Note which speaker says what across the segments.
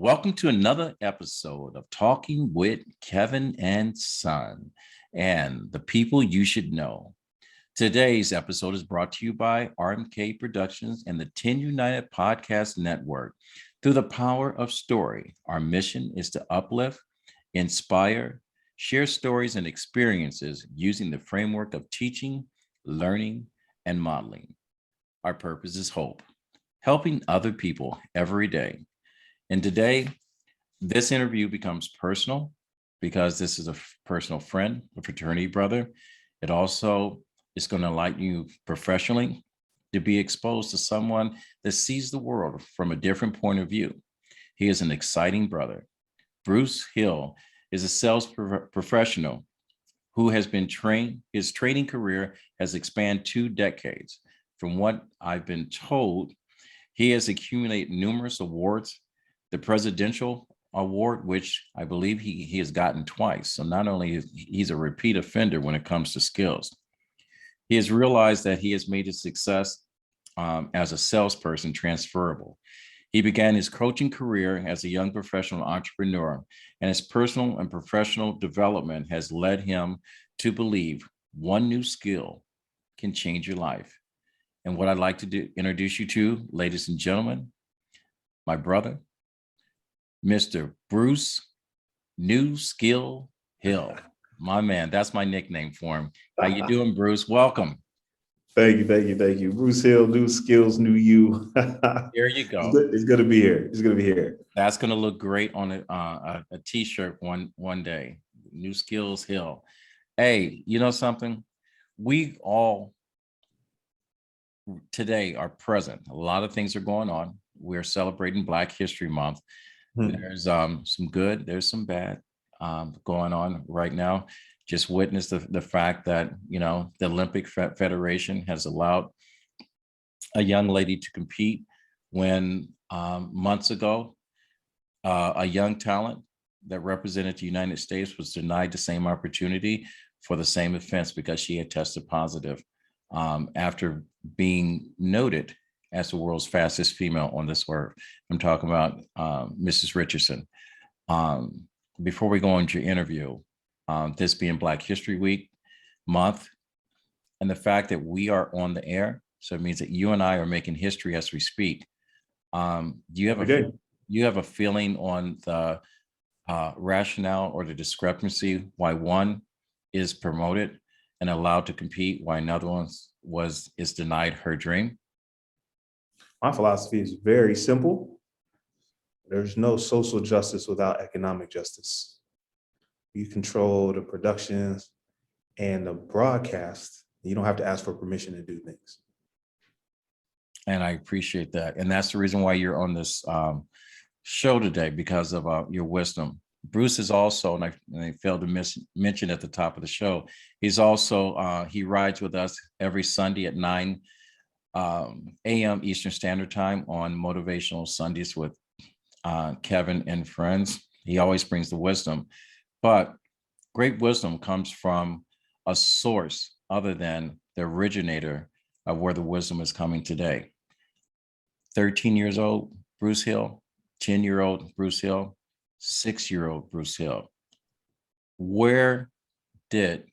Speaker 1: Welcome to another episode of Talking with Kevin and Son and the people you should know. Today's episode is brought to you by RMK Productions and the 10 United Podcast Network. Through the power of story, our mission is to uplift, inspire, share stories and experiences using the framework of teaching, learning, and modeling. Our purpose is hope, helping other people every day. And today, this interview becomes personal because this is a personal friend, a fraternity brother. It also is going to enlighten you professionally to be exposed to someone that sees the world from a different point of view. He is an exciting brother. Bruce Hill is a sales professional who has been trained. His training career has expanded 2 decades. From what I've been told, he has accumulated numerous awards. The Presidential Award, which I believe he has gotten twice. So not only is he's a repeat offender when it comes to skills, he has realized that he has made a success as a salesperson transferable. He began his coaching career as a young professional entrepreneur, and his personal and professional development has led him to believe one new skill can change your life. And what I'd like to introduce you to, ladies and gentlemen, my brother, Mr. Bruce New Skill Hill. My man, that's my nickname for him. How you doing, Bruce? Welcome.
Speaker 2: Thank you. Bruce Hill, new skills, new you.
Speaker 1: There you go.
Speaker 2: It's good to be here. It's good to be here.
Speaker 1: That's going to look great on a t-shirt one day. New Skills Hill. Hey, you know something? We all today are present. A lot of things are going on. We're celebrating Black History Month. There's some good, there's some bad going on right now. Just witness the fact that, you know, the Olympic Federation has allowed a young lady to compete when months ago, a young talent that represented the United States was denied the same opportunity for the same offense because she had tested positive after being noted as the world's fastest female on this earth. I'm talking about Mrs. Richardson. Before we go into your interview, this being Black History Week month, and the fact that we are on the air, so it means that you and I are making history as we speak. Do you have a feeling on the rationale or the discrepancy why one is promoted and allowed to compete, while another one is denied her dream?
Speaker 2: My philosophy is very simple. There's no social justice without economic justice. You control the productions and the broadcast. You don't have to ask for permission to do things.
Speaker 1: And I appreciate that. And that's the reason why you're on this show today, because of your wisdom. Bruce is also, and I failed to mention at the top of the show, he's also, he rides with us every Sunday at 9 a.m. Eastern Standard Time on Motivational Sundays with Kevin and friends. He always brings the wisdom, but great wisdom comes from a source other than the originator of where the wisdom is coming today. 13 years old, Bruce Hill, 10-year-old Bruce Hill, 6-year-old Bruce Hill. Where did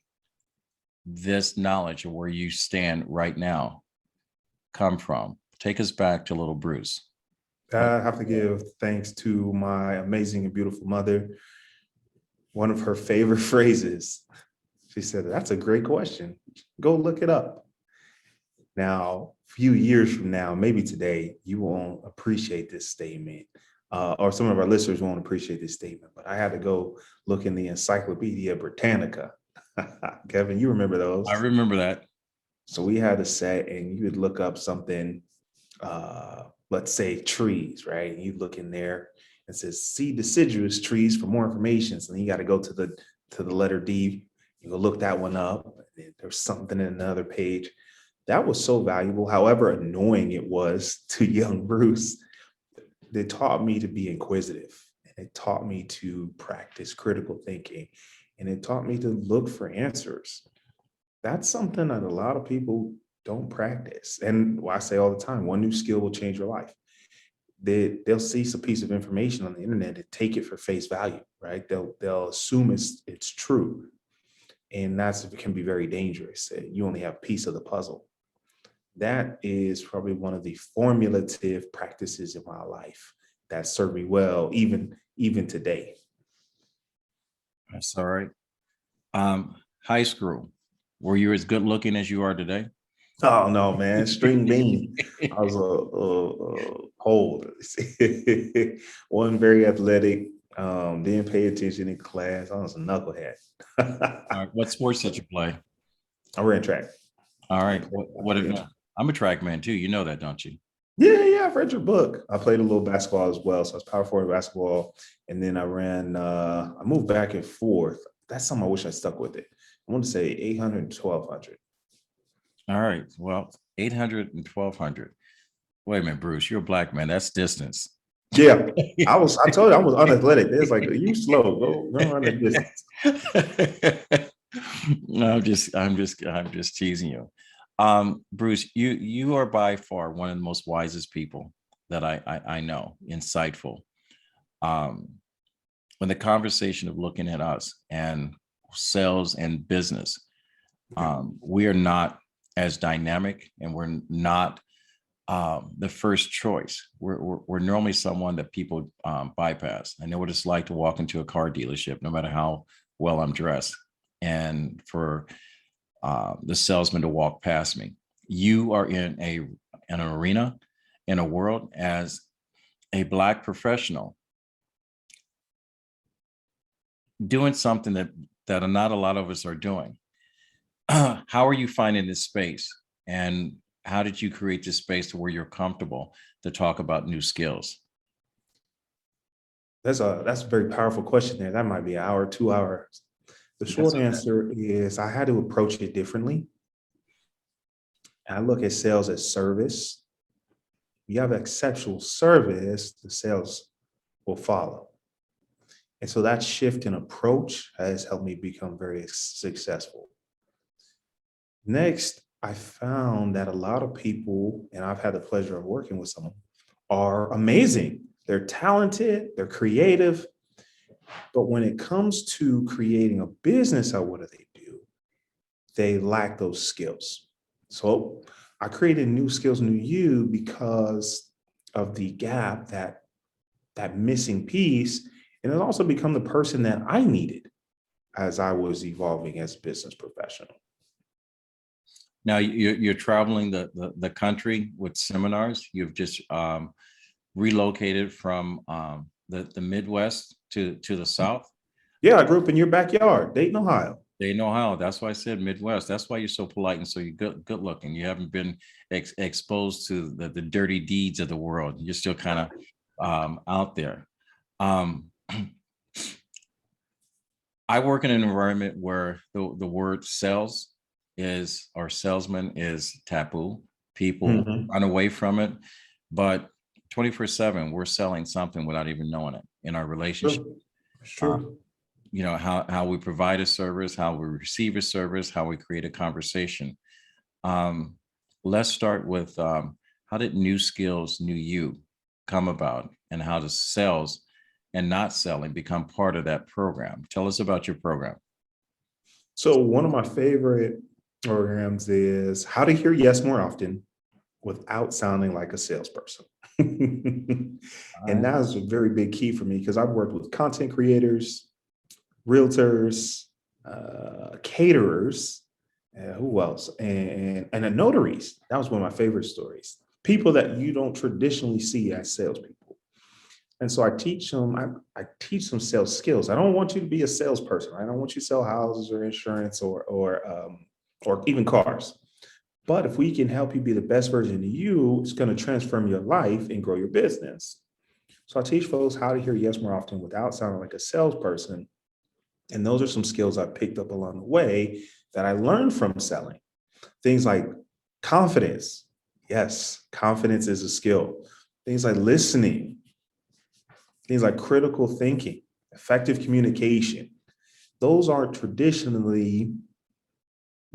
Speaker 1: this knowledge of where you stand right now come from? Take us back to little Bruce.
Speaker 2: I have to give thanks to my amazing and beautiful mother. One of her favorite phrases, she said, "That's a great question. Go look it up." Now, a few years from now, maybe today, you won't appreciate this statement, or some of our listeners won't appreciate this statement, but I had to go look in the Encyclopedia Britannica. Kevin, you remember those?
Speaker 1: I remember that.
Speaker 2: So we had a set, and you would look up something, let's say trees, right? And you look in there, it says see deciduous trees for more information. So then you got to go to the letter D. You go look that one up. There's something in another page. That was so valuable. However annoying it was to young Bruce, they taught me to be inquisitive, and it taught me to practice critical thinking, and it taught me to look for answers. That's something that a lot of people don't practice. And I say all the time, one new skill will change your life. they'll see some piece of information on the internet and take it for face value, right? They'll assume it's true, and that's it can be very dangerous. You only have a piece of the puzzle. That is probably one of the formulative practices in my life that served me well, even today.
Speaker 1: That's all right. High school, were you as good looking as you are today?
Speaker 2: Oh no, man, string bean. I was a hold. Wasn't very athletic. Didn't pay attention in class. I was a knucklehead.
Speaker 1: All right. What sports did you play?
Speaker 2: I ran track.
Speaker 1: All
Speaker 2: I
Speaker 1: right.
Speaker 2: played, I
Speaker 1: What have
Speaker 2: played
Speaker 1: you?
Speaker 2: track.
Speaker 1: I'm a track man too. You know that, don't you?
Speaker 2: Yeah, yeah, I've read your book. I played a little basketball as well. So I was power forward basketball. And then I moved back and forth. That's something I wish I stuck with it. I want to say 800 and 1200.
Speaker 1: All right. Well, 800 and 1200. Wait a minute, Bruce. You're a black man. That's distance.
Speaker 2: Yeah. I told you I was unathletic. It's like, you slow, go run the distance.
Speaker 1: No, I'm just teasing you. Bruce, you are by far one of the most wisest people that I know, insightful. Um, when the conversation of looking at us and sales and business, we are not as dynamic, and we're not the first choice. We're normally someone that people bypass. I know what it's like to walk into a car dealership, no matter how well I'm dressed, and for the salesman to walk past me. You are in an arena, in a world, as a Black professional, doing something that not a lot of us are doing. How are you finding this space, and how did you create this space to where you're comfortable to talk about new skills?
Speaker 2: That's a very powerful question there. That might be an hour, 2 hours. The
Speaker 1: That's
Speaker 2: short
Speaker 1: okay.
Speaker 2: answer is I had to approach it differently. I look at sales as service. You have exceptional service, the sales will follow. And so that shift in approach has helped me become very successful. Next, I found that a lot of people, and I've had the pleasure of working with some, are amazing. They're talented, they're creative, but when it comes to creating a business out, what do? They lack those skills. So I created new skills, new you because of the gap, that missing piece. And it also become the person that I needed as I was evolving as a business professional.
Speaker 1: Now you're traveling the country with seminars. You've just relocated from the Midwest to the South.
Speaker 2: Yeah, I grew up in your backyard, Dayton, Ohio.
Speaker 1: They know how. That's why I said Midwest. That's why you're so polite and so you're good looking. You haven't been exposed to the dirty deeds of the world. You're still kind of out there. Um, I work in an environment where the word sales is, or salesman is, taboo. People
Speaker 2: Mhm.
Speaker 1: run away from it, but 24/7, we're selling something without even knowing it in our relationship.
Speaker 2: True. It's
Speaker 1: Uh,
Speaker 2: true.
Speaker 1: how we provide a service, how we receive a service, how we create a conversation. Um, let's start with how did new skills, new you come about, and how does sales and not selling become part of that program? Tell us about your program.
Speaker 2: So one of my favorite programs is how to hear yes more often without sounding like a salesperson. And
Speaker 1: All right.
Speaker 2: that is a very big key for me because I've worked with content creators, realtors, caterers, who else? And notaries. That was one of my favorite stories. People that you don't traditionally see as salespeople. And so I teach them sales skills. I don't want you to be a salesperson. Right? I don't want you to sell houses or insurance or even cars. But if we can help you be the best version of you, it's going to transform your life and grow your business. So I teach folks how to hear yes more often without sounding like a salesperson. And those are some skills I picked up along the way that I learned from selling. Things like confidence. Yes, confidence is a skill. Things like listening, things like critical thinking, effective communication. Those aren't traditionally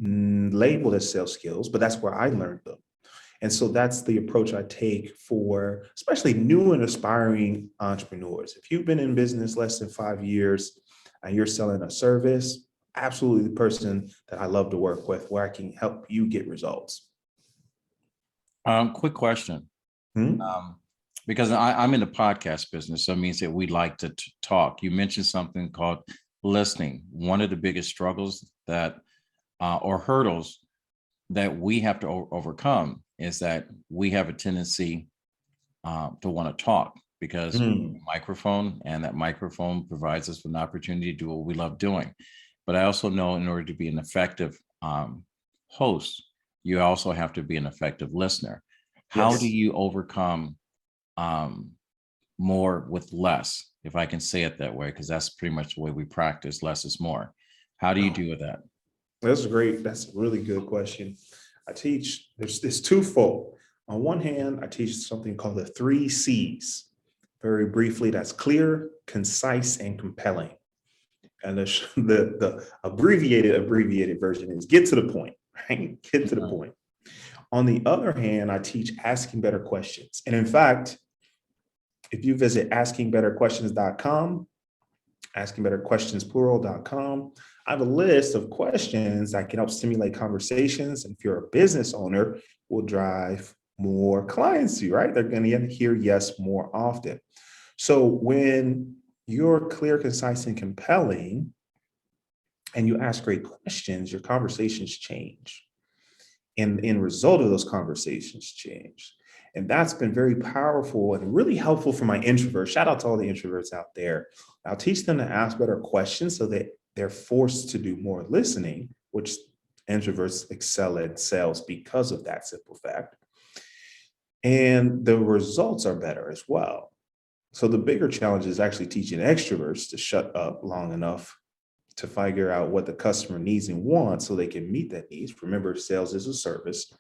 Speaker 2: labeled as sales skills, but that's where I learned them. And so that's the approach I take for especially new and aspiring entrepreneurs. If you've been in business less than 5 years and you're selling a service, absolutely the person that I love to work with, where I can help you get results.
Speaker 1: Quick question.
Speaker 2: Hmm?
Speaker 1: Um, because I'm in the podcast business, so it means that we like to talk. You mentioned something called listening. One of the biggest struggles that or hurdles that we have to overcome is that we have a tendency to want to talk because we have
Speaker 2: Mm.
Speaker 1: a microphone, and that microphone provides us with an opportunity to do what we love doing. But I also know in order to be an effective host, you also have to be an effective listener. How do
Speaker 2: Yes.
Speaker 1: you overcome um, more with less, if I can say it that way, because that's pretty much the way we practice. Less is more. How do you
Speaker 2: Oh,
Speaker 1: deal with that?
Speaker 2: that's great. That's a really good question. I teach, there's twofold. On one hand, I teach something called the 3 C's. Very briefly, that's clear, concise, and compelling. And the abbreviated version is get to the point, right? Get to the
Speaker 1: Mhm.
Speaker 2: point. On the other hand, I teach asking better questions. And in fact, if you visit askingbetterquestions.com, askingbetterquestionsplural.com, I have a list of questions that can help stimulate conversations. And if you're a business owner, will drive more clients to you, right? They're going to hear yes more often. So when you're clear, concise, and compelling, and you ask great questions, your conversations change. And the end result of those conversations change. And that's been very powerful and really helpful for my introverts. Shout out to all the introverts out there. I'll teach them to ask better questions so that they're forced to do more listening, which introverts excel at sales because of that simple fact. And the results are better as well. So the bigger challenge is actually teaching extroverts to shut up long enough to figure out what the customer needs and wants so they can meet that needs. Remember, sales is a service.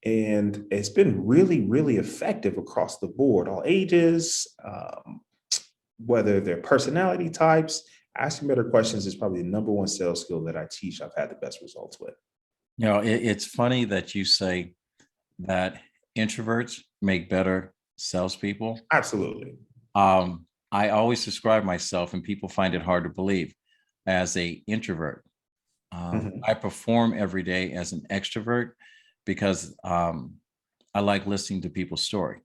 Speaker 2: And it's been really, really effective across the board, all ages, whether they're personality types. Asking better questions is probably the number one sales skill that I teach. I've had the best results with.
Speaker 1: It's funny that you say that introverts make better salespeople.
Speaker 2: Absolutely.
Speaker 1: I always describe myself, and people find it hard to believe, as a introvert.
Speaker 2: Mhm.
Speaker 1: I perform every day as an extrovert because I like listening to people's story.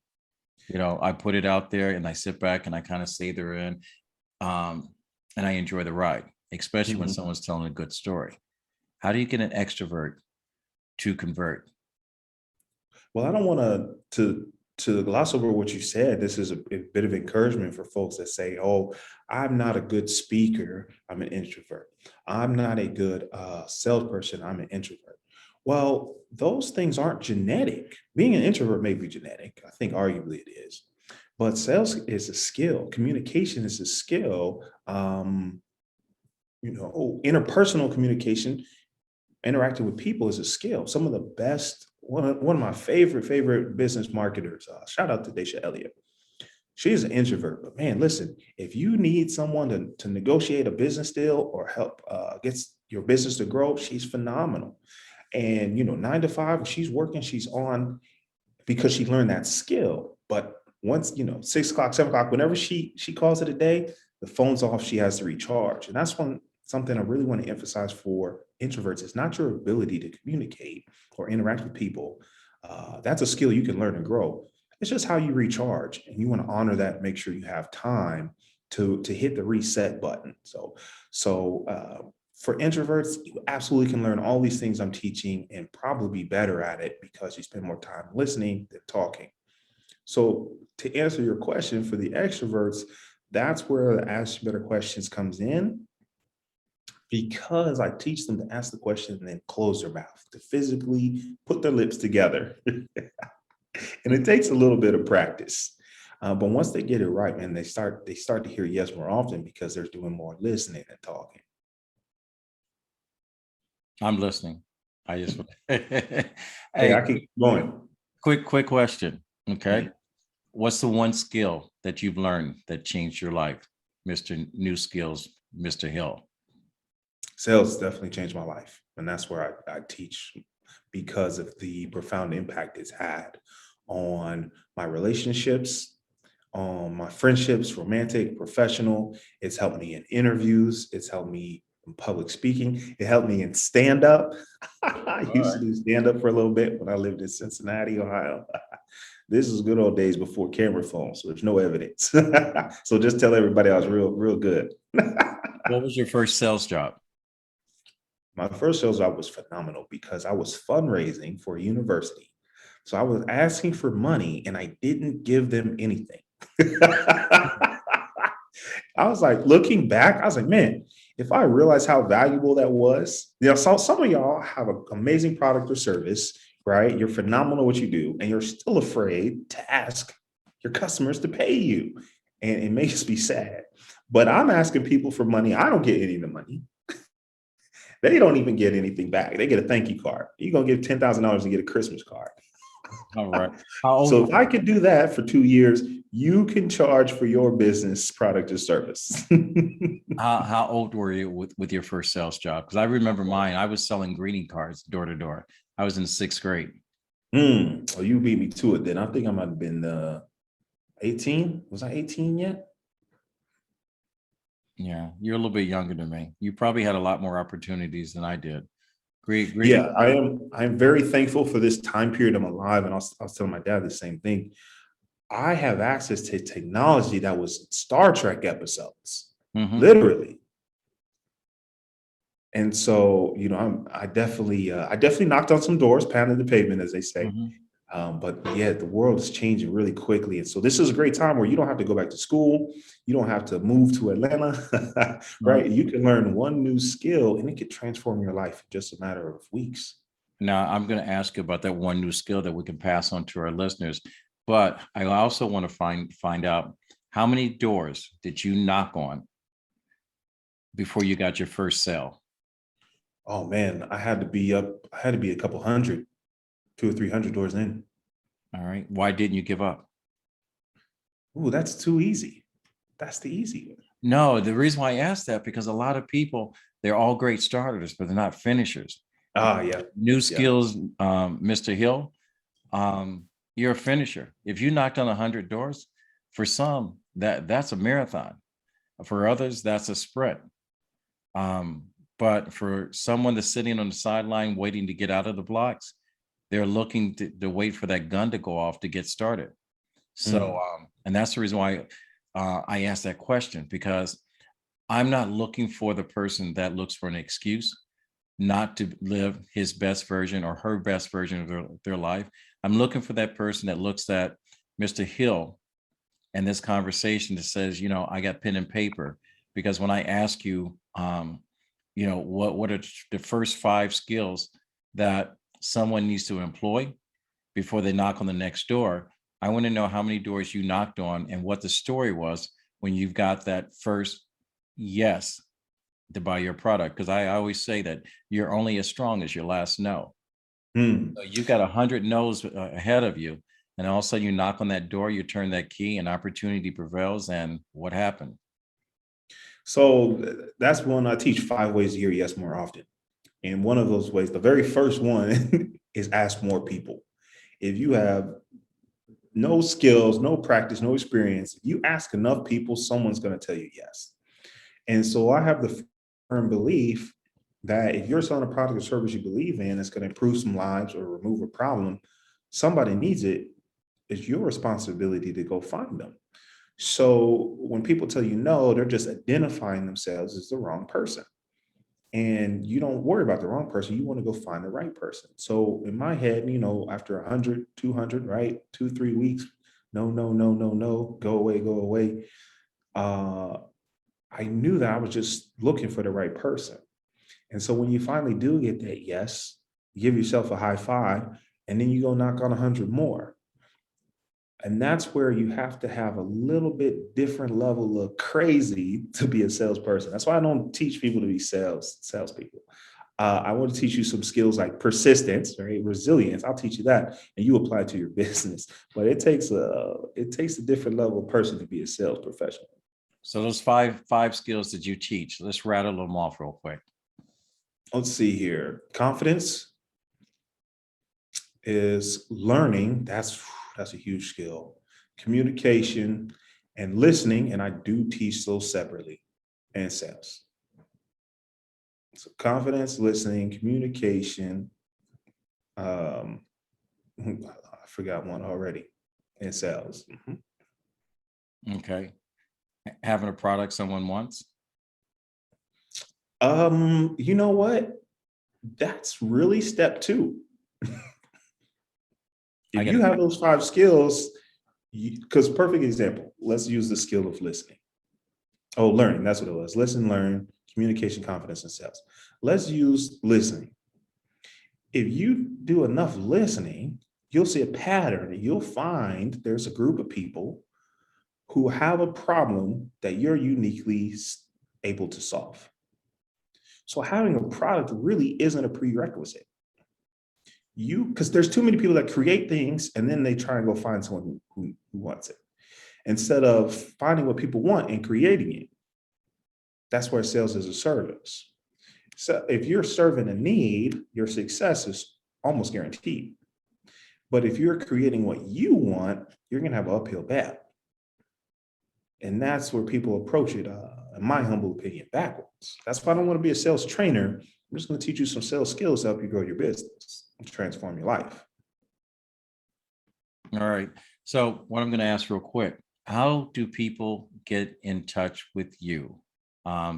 Speaker 1: I put it out there and I sit back and I kind of say they're in, um, and I enjoy the ride, especially when
Speaker 2: Mhm.
Speaker 1: someone's telling a good story. How do you get an extrovert to convert?
Speaker 2: Well, I don't want to gloss over what you said. This is a bit of encouragement for folks that say, "Oh, I'm not a good speaker. I'm an introvert. I'm not a good salesperson. I'm an introvert." Well, those things aren't genetic. Being an introvert may be genetic. I think arguably it is, but sales is a skill. Communication is a skill. Interpersonal communication, interacting with people is a skill. Some of the best, one of my favorite business marketers, shout out to Daisha Elliott. She's an introvert, but man, listen, if you need someone to negotiate a business deal or help get your business to grow, she's phenomenal. And 9 to 5, she's working, she's on because she learned that skill. But once 6 o'clock, 7 o'clock, whenever she calls it a day, the phone's off. She has to recharge, and that's something I really want to emphasize for introverts. It's not your ability to communicate or interact with people. That's a skill you can learn and grow. It's just how you recharge, and you want to honor that. Make sure you have time to hit the reset button. So for introverts, you absolutely can learn all these things I'm teaching and probably be better at it because you spend more time listening than talking. So to answer your question for the extroverts, that's where the ask better questions comes in because I teach them to ask the question and then close their mouth, to physically put their lips together. And it takes a little bit of practice. But once they get it right, man, they start to hear yes more often because they're doing more listening and talking.
Speaker 1: I'm listening. I just
Speaker 2: Hey,
Speaker 1: hey,
Speaker 2: I keep going.
Speaker 1: quick question. Okay.
Speaker 2: Mhm.
Speaker 1: What's the one skill that you've learned that changed your life, Mr. New Skills, Mr. Hill?
Speaker 2: Sales definitely changed my life. And that's where I teach because of the profound impact it's had on my relationships, on my friendships, romantic, professional. It's helped me in interviews. It's helped me in public speaking. It helped me in stand up. I
Speaker 1: All
Speaker 2: used
Speaker 1: right.
Speaker 2: to do stand up for a little bit when I lived in Cincinnati, Ohio. This is good old days before camera phones, so there's no evidence. So just tell everybody I was real good.
Speaker 1: What was your first sales job?
Speaker 2: My first sales job was phenomenal because I was fundraising for a university. So I was asking for money and I didn't give them anything. I was like, looking back, I was like, man, if I realized how valuable that was, some of y'all have an amazing product or service, right? You're phenomenal at what you do, and you're still afraid to ask your customers to pay you. And it makes me sad. But I'm asking people for money. I don't get any of the money. They don't even get anything back. They get a thank you card. You're going to give $10,000 and get a Christmas card.
Speaker 1: All right. How
Speaker 2: So
Speaker 1: old?
Speaker 2: if I could do that for 2 years, you can charge for your business product or service.
Speaker 1: How old were you with your first sales job? Because I remember mine. I was selling greeting cards door to door. I was in sixth grade.
Speaker 2: Oh, you beat me to it then. I think I might have been 18. Was I 18 yet?
Speaker 1: Yeah, you're a little bit younger than me. You probably had a lot more opportunities than I did. Greeting.
Speaker 2: Yeah, I'm very thankful for this time period I'm alive. And I was telling my dad the same thing. I have access to technology that was Star Trek episodes,
Speaker 1: Mhm.
Speaker 2: literally. And so, I definitely knocked on some doors, pounded the pavement, as they say.
Speaker 1: Mhm.
Speaker 2: But yeah, the world is changing really quickly. And so this is a great time where you don't have to go back to school. You don't have to move to Atlanta,
Speaker 1: Right.
Speaker 2: right? You can learn one new skill and it could transform your life in just a matter of weeks.
Speaker 1: Now, I'm going to ask you about that one new skill that we can pass on to our listeners, but I also want to find out how many doors did you knock on before you got your first sale?
Speaker 2: Oh man, I had to be a couple hundred, 200 or 300 doors in.
Speaker 1: All right. Why didn't you give up?
Speaker 2: Ooh, that's too easy. That's the easy one.
Speaker 1: No, the reason why I asked that because a lot of people, they're all great starters, but they're not finishers.
Speaker 2: Ah, yeah,
Speaker 1: New
Speaker 2: yeah.
Speaker 1: skills, Mr. Hill, you're a finisher. If you knocked on 100 doors, for some, that's a marathon. For others, that's a sprint. But for someone that's sitting on the sideline waiting to get out of the blocks, they're looking to wait for that gun to go off to get started. So,
Speaker 2: Mm,
Speaker 1: and that's the reason why I asked that question because I'm not looking for the person that looks for an excuse not to live his best version or her best version of their life. I'm looking for that person that looks at Mr. Hill and this conversation that says, I got pen and paper. Because when I ask you, what are the first five skills that someone needs to employ before they knock on the next door, I want to know how many doors you knocked on and what the story was when you've got that first yes to buy your product. Because I always say that you're only as strong as your last no.
Speaker 2: mm.
Speaker 1: So you've got 100 no's ahead of you, and all of a sudden you knock on that door, you turn that key, and opportunity prevails. And what happened?
Speaker 2: So that's one I teach 5 ways to hear yes more often. And one of those ways, the very first one is ask more people. If you have no skills, no practice, no experience, if you ask enough people, someone's going to tell you yes. And so I have the firm belief that if you're selling a product or service you believe in that's going to improve some lives or remove a problem, somebody needs it. It's your responsibility to go find them. So when people tell you no, they're just identifying themselves as the wrong person. And you don't worry about the wrong person. You want to go find the right person. So in my head, after 100, 200, right? 2, 3 weeks, no, no, no, no, no, go away, go away. Uh, I knew that I was just looking for the right person. And so when you finally do get that yes, you give yourself a high five, and then you go knock on 100 more. And that's where you have to have a little bit different level of crazy to be a salesperson. That's why I don't teach people to be salespeople. I want to teach you some skills like persistence, right? Resilience. I'll teach you that, and you apply it to your business. But it takes a different level of person to be a sales professional.
Speaker 1: So those five skills that you teach, let's rattle them off real quick.
Speaker 2: Let's see here. Confidence, is learning. That's a huge skill. Communication and listening, and I do teach those separately, and sales. So confidence, listening, communication. Um, I forgot one already, and sales. Mhm.
Speaker 1: Okay. Having a product someone wants.
Speaker 2: You know what? That's really step two.
Speaker 1: I
Speaker 2: If
Speaker 1: get
Speaker 2: you
Speaker 1: it.
Speaker 2: have those five skills, because perfect example, let's use the skill of listening. Oh, learning, that's what it was. Listen, learn, communication, confidence, and sales. Let's use listening. If you do enough listening, you'll see a pattern. You'll find there's a group of people who have a problem that you're uniquely able to solve. So having a product really isn't a prerequisite. Because there's too many people that create things and then they try and go find someone who wants it. Instead of finding what people want and creating it, that's where sales is a service. So if you're serving a need, your success is almost guaranteed. But if you're creating what you want, you're going to have an uphill battle. And that's where people approach it, in my humble opinion, backwards. That's why I don't want to be a sales trainer. I'm just going to teach you some sales skills to help you grow your business and transform your life.
Speaker 1: All right. So what I'm going to ask real quick, how do people get in touch with you?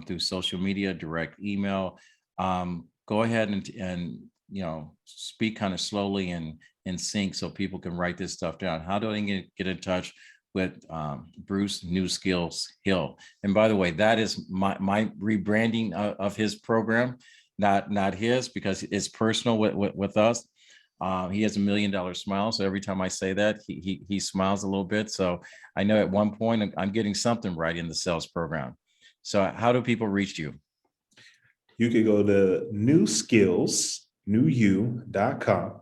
Speaker 1: Through social media, direct email? Go ahead and speak kind of slowly and in sync so people can write this stuff down. How do I get in touch with Bruce New Skills Hill? And by the way, that is my rebranding of his program, not his, because it's personal with us. He has $1 million smile, so every time I say that, he smiles a little bit. So I know at one point I'm getting something right in the sales program. So how do people reach you?
Speaker 2: You could go to newskills.com.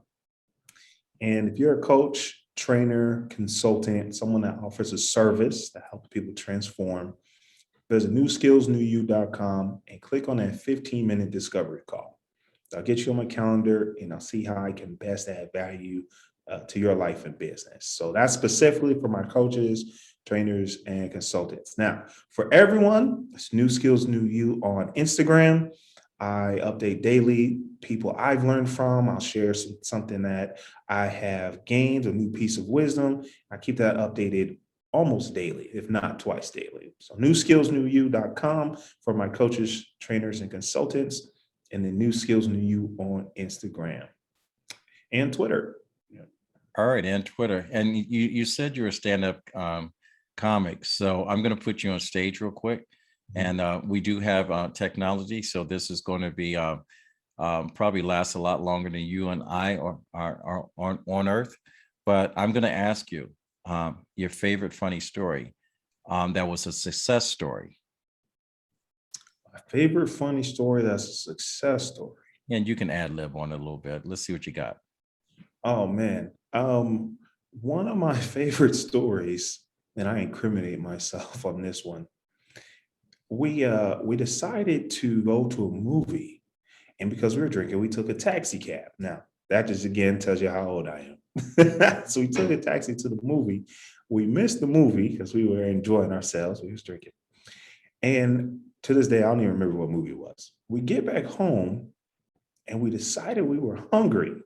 Speaker 2: And if you're a coach, trainer, consultant, someone that offers a service that helps people transform, there's a newskillsnewyou.com and click on that 15-minute discovery call. I'll get you on my calendar and I'll see how I can best add value to your life and business. So that's specifically for my coaches, trainers, and consultants. Now, for everyone, it's New Skills New You on Instagram. I update daily people I've learned from. I'll share something that I have gained, a new piece of wisdom. I keep that updated almost daily, if not twice daily. So newskillsnewyou.com for my coaches, trainers, and consultants, and then New Skills New You on Instagram and Twitter.
Speaker 1: All right, and Twitter. And you said you're a stand-up comic, so I'm going to put you on stage real quick. And we do have technology, so this is going to be probably last a lot longer than you and I are on Earth. But I'm going to ask you your favorite funny story that was a success story.
Speaker 2: My favorite funny story that's a success story.
Speaker 1: And you can ad lib on it a little bit. Let's see what you got.
Speaker 2: Oh man. One of my favorite stories, and I incriminate myself on this one. We decided to go to a movie, and because we were drinking, we took a taxi cab. Now, that just again tells you how old I am. So we took a taxi to the movie. We missed the movie because we were enjoying ourselves. We was drinking. And to this day, I don't even remember what movie it was. We get back home and we decided we were hungry.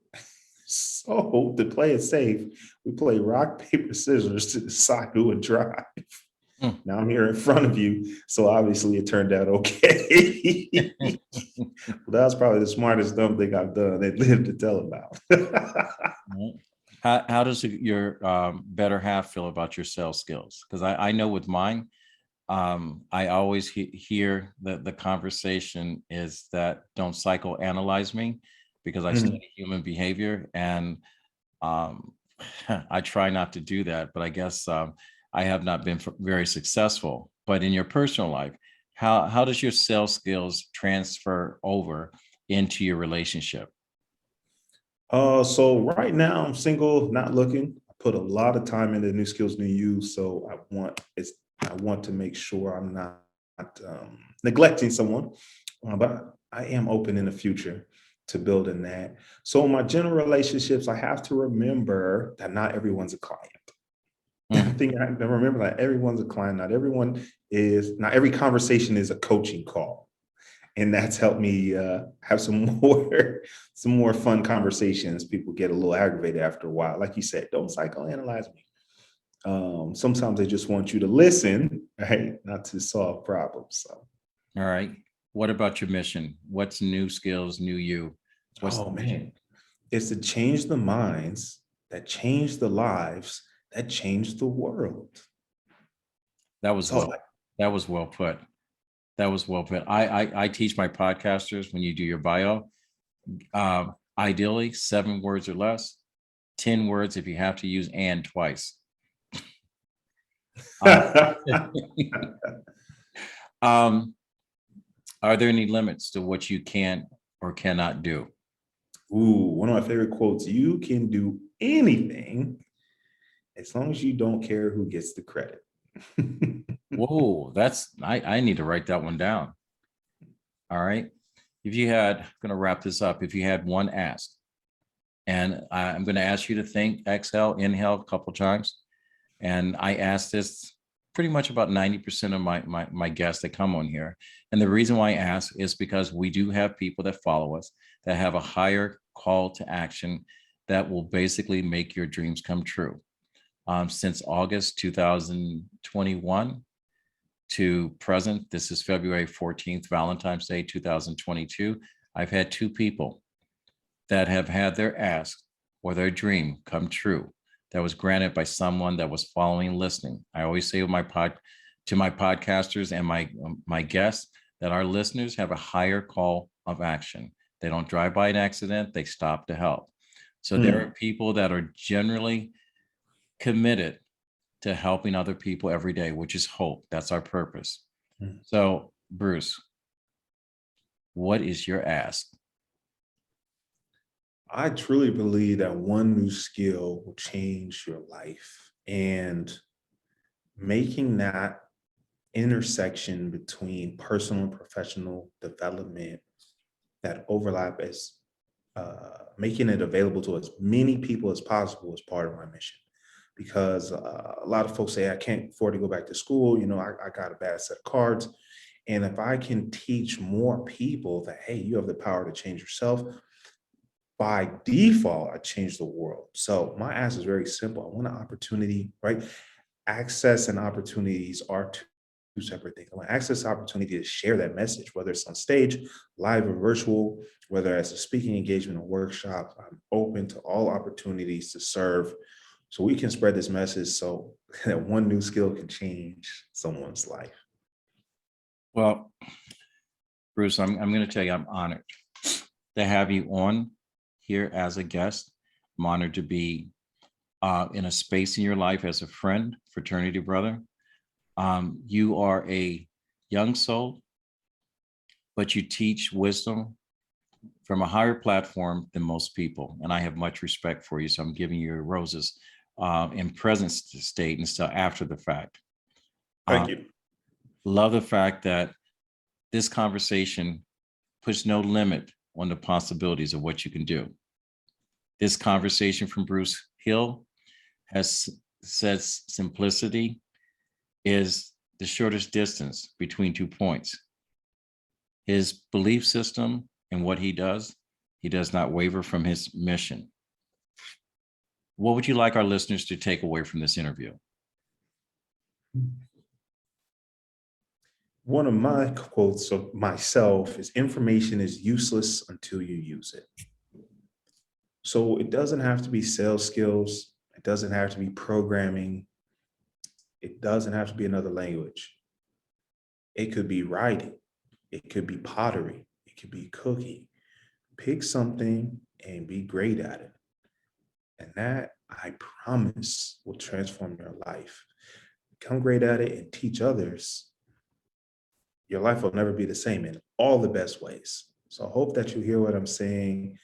Speaker 2: So to play it safe, we play rock, paper, scissors to decide who would drive. Now I'm here in front of you, so obviously it turned out okay. That was probably the smartest dumb thing I've done and lived to tell about.
Speaker 1: How does your better half feel about your sales skills? Because I know with mine, I always hear that the conversation is that don't psychoanalyze me because I study human behavior, and I try not to do that. But I guess I have not been very successful. But in your personal life, how does your sales skills transfer over into your relationship?
Speaker 2: So right now I'm single, not looking. I put a lot of time into New Skills New You, so I want to make sure I'm not neglecting someone, but I am open in the future to building that. So in my general relationships, I have to remember that not everyone's a client. I
Speaker 1: Mm.
Speaker 2: think I have to remember that everyone's a client. Not every conversation is a coaching call. And that's helped me have some more fun conversations. People get a little aggravated after a while. Like you said, don't psychoanalyze me. Sometimes they just want you to listen, right? Not to solve problems. So,
Speaker 1: All right. What about your mission? What's new skills, new you? What's
Speaker 2: oh
Speaker 1: the mission?
Speaker 2: man, it's to change the minds that change the lives that change the world.
Speaker 1: That was
Speaker 2: So,
Speaker 1: well. That was well put. That was well put. I teach my podcasters when you do your bio, ideally 7 words or less, 10 words if you have to use and twice. Uh, um, are there any limits to what you can or cannot do?
Speaker 2: ooh, one of my favorite quotes: "You can do anything as long as you don't care who gets the credit."
Speaker 1: Whoa, I need to write that one down. All right. If you had, I'm going to wrap this up. If you had one ask, and I'm going to ask you to think, exhale, inhale a couple times. And I ask this pretty much about 90% of my guests that come on here. And the reason why I ask is because we do have people that follow us that have a higher call to action that will basically make your dreams come true. Since August 2021 to present, this is February 14th, Valentine's Day 2022. I've had 2 people that have had their ask or their dream come true that was granted by someone that was following and listening. I always say to my podcasters and my guests that our listeners have a higher call of action. They don't drive by an accident, they stop to help. So there are people that are generally committed to helping other people every day, which is hope. That's our purpose.
Speaker 2: Mm.
Speaker 1: So, Bruce, what is your ask?
Speaker 2: I truly believe that one new skill will change your life, and making that intersection between personal and professional development that overlap is making it available to as many people as possible is part of my mission. Because a lot of folks say, I can't afford to go back to school. I got a bad set of cards. And if I can teach more people that, hey, you have the power to change yourself, by default, I change the world. So my ask is very simple. I want an opportunity, right? Access and opportunities are two separate things. I want access to opportunity to share that message, whether it's on stage, live or virtual, whether it's a speaking engagement or workshop. I'm open to all opportunities to serve so we can spread this message so that one new skill can change someone's life.
Speaker 1: Well, Bruce, I'm going to tell you, I'm honored to have you on here as a guest. I'm honored to be in a space in your life as a friend, fraternity brother. You are a young soul, but you teach wisdom from a higher platform than most people. And I have much respect for you. So I'm giving you roses in present state instead after the fact.
Speaker 2: Thank you.
Speaker 1: Love the fact that this conversation puts no limit on the possibilities of what you can do. This conversation from Bruce Hill has said simplicity is the shortest distance between 2 points. His belief system and what he does not waver from his mission. What would you like our listeners to take away from this interview?
Speaker 2: One of my quotes of myself is, information is useless until you use it. So it doesn't have to be sales skills. It doesn't have to be programming. It doesn't have to be another language. It could be writing. It could be pottery. It could be cooking. Pick something and be great at it. And that, I promise, will transform your life. Become great at it and teach others. Your life will never be the same in all the best ways. So I hope that you hear what I'm saying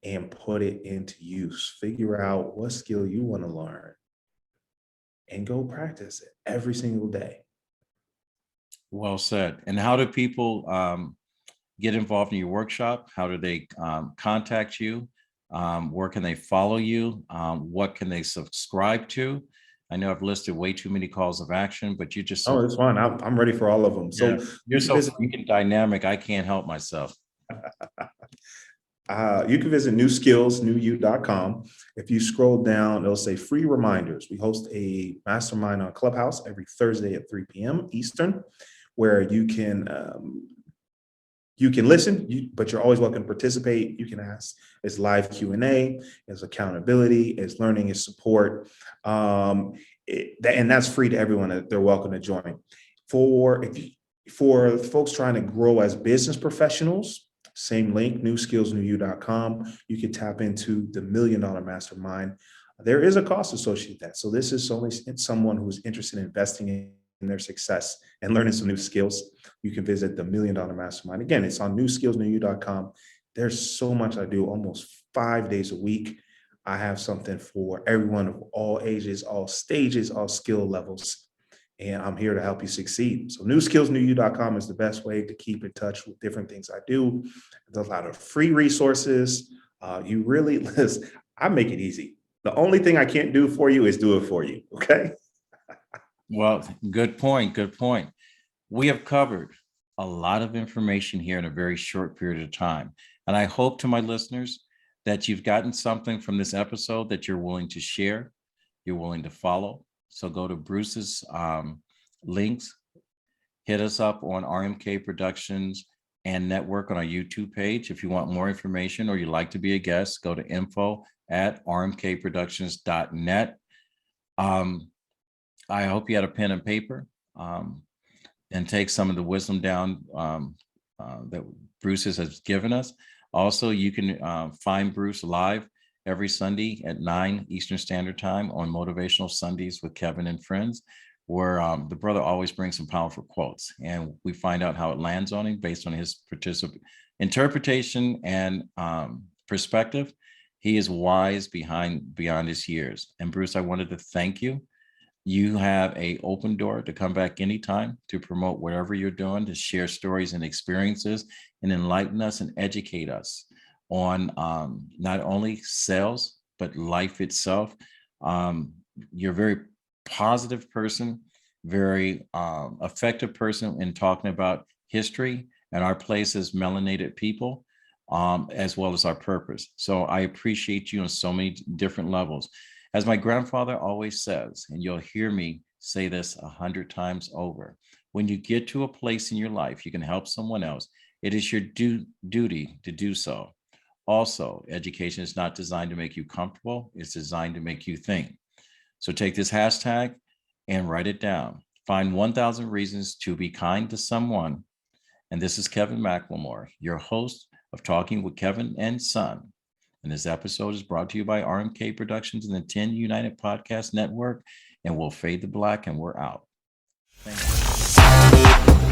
Speaker 2: and put it into use. Figure out what skill you want to learn and go practice it every single day.
Speaker 1: Well said. And how do people get involved in your workshop? How do they contact you? Where can they follow you? What can they subscribe to? I know I've listed way too many calls of action, but you're just
Speaker 2: Oh,
Speaker 1: so,
Speaker 2: that's fine. I'm ready for all of them.
Speaker 1: yeah,
Speaker 2: So
Speaker 1: you're
Speaker 2: you can
Speaker 1: so
Speaker 2: visit
Speaker 1: freaking dynamic. I can't help myself.
Speaker 2: you can visit newskillsnewyou.com. If you scroll down, it'll say free reminders. We host a mastermind on Clubhouse every Thursday at 3 p.m. Eastern, where you can listen, but you're always welcome to participate. You can ask. It's live Q&A, it's accountability, it's learning, it's support. And that's free to everyone. That they're welcome to join. For folks trying to grow as business professionals, same link, newskillsnewyou.com. You can tap into the $1 Million Mastermind. There is a cost associated with that. So this is only someone who's interested in investing in their success and learning some new skills. You can visit the $1 Million Mastermind. Again, it's on newskillsnewyou.com. There's so much I do almost 5 days a week. I have something for everyone of all ages, all stages, all skill levels. And I'm here to help you succeed. So newskillsnewyou.com is the best way to keep in touch with different things I do. There's a lot of free resources. You really, listen, I make it easy. The only thing I can't do for you is do it for you. Okay.
Speaker 1: Well, good point. Good point. We have covered a lot of information here in a very short period of time. And I hope to my listeners that you've gotten something from this episode that you're willing to share, you're willing to follow. So go to Bruce's links, hit us up on RMK Productions and Network on our YouTube page. If you want more information or you'd like to be a guest, go to info@rmkproductions.net. I hope you had a pen and paper and take some of the wisdom down that Bruce has given us. Also, you can find Bruce live every Sunday at 9 Eastern Standard Time on Motivational Sundays with Kevin and Friends, where the brother always brings some powerful quotes, and we find out how it lands on him based on his interpretation and perspective. He is wise beyond his years. And Bruce, I wanted to thank you. You have an open door to come back anytime to promote whatever you're doing, to share stories and experiences and enlighten us and educate us on not only sales, but life itself. You're a very positive person, very effective person in talking about history and our place as melanated people, as well as our purpose. So I appreciate you on so many different levels. As my grandfather always says, and you'll hear me say this 100 times over, when you get to a place in your life you can help someone else, it is your duty to do so. Also, education is not designed to make you comfortable, it's designed to make you think. So take this hashtag and write it down. Find 1,000 reasons to be kind to someone. And this is Kevin McLemore, your host of Talking with Kevin and Son. And this episode is brought to you by RMK Productions and the 10 United Podcast Network. And we'll fade the black and we're out. Thank you.